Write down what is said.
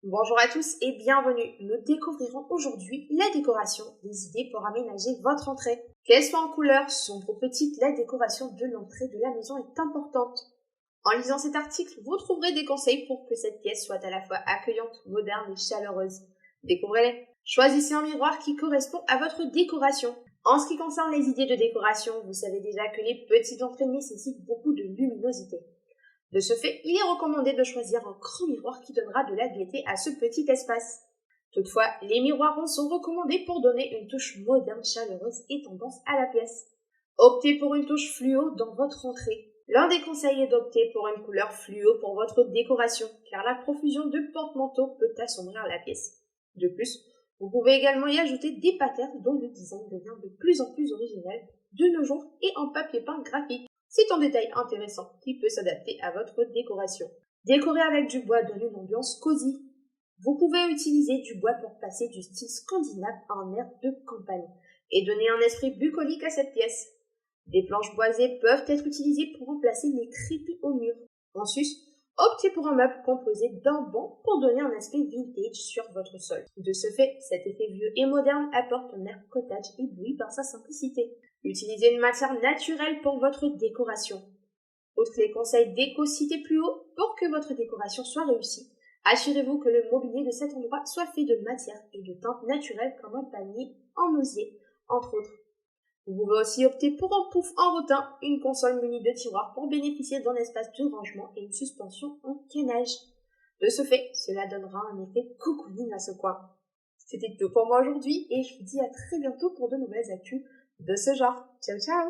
Bonjour à tous et bienvenue. Nous découvrirons aujourd'hui la décoration, des idées pour aménager votre entrée. Qu'elle soit en couleur, sombre ou petite, la décoration de l'entrée de la maison est importante. En lisant cet article, vous trouverez des conseils pour que cette pièce soit à la fois accueillante, moderne et chaleureuse. Découvrez-les. Choisissez un miroir qui correspond à votre décoration. En ce qui concerne les idées de décoration, vous savez déjà que les petites entrées nécessitent beaucoup de luminosité. De ce fait, il est recommandé de choisir un grand miroir qui donnera de la gaieté à ce petit espace. Toutefois, les miroirs ronds sont recommandés pour donner une touche moderne, chaleureuse et tendance à la pièce. Optez pour une touche fluo dans votre entrée. L'un des conseils est d'opter pour une couleur fluo pour votre décoration, car la profusion de porte-manteaux peut assombrir la pièce. De plus, vous pouvez également y ajouter des patterns dont le design devient de plus en plus original de nos jours et en papier peint graphique. C'est un détail intéressant qui peut s'adapter à votre décoration. Décorer avec du bois donne une ambiance cosy. Vous pouvez utiliser du bois pour passer du style scandinave à un air de campagne et donner un esprit bucolique à cette pièce. Des planches boisées peuvent être utilisées pour remplacer les crépis au mur. Ensuite, optez pour un meuble composé d'un banc pour donner un aspect vintage sur votre sol. De ce fait, cet effet vieux et moderne apporte un air cottage ébloui par sa simplicité. Utilisez une matière naturelle pour votre décoration. Outre les conseils déco cités plus haut, pour que votre décoration soit réussie, assurez-vous que le mobilier de cet endroit soit fait de matière et de teintes naturelles comme un panier en osier, entre autres. Vous pouvez aussi opter pour un pouf en rotin, une console munie de tiroirs pour bénéficier d'un espace de rangement et une suspension en cainage. De ce fait, cela donnera un effet cocooning à ce coin. C'était tout pour moi aujourd'hui et je vous dis à très bientôt pour de nouvelles actus de ce genre. Ciao ciao!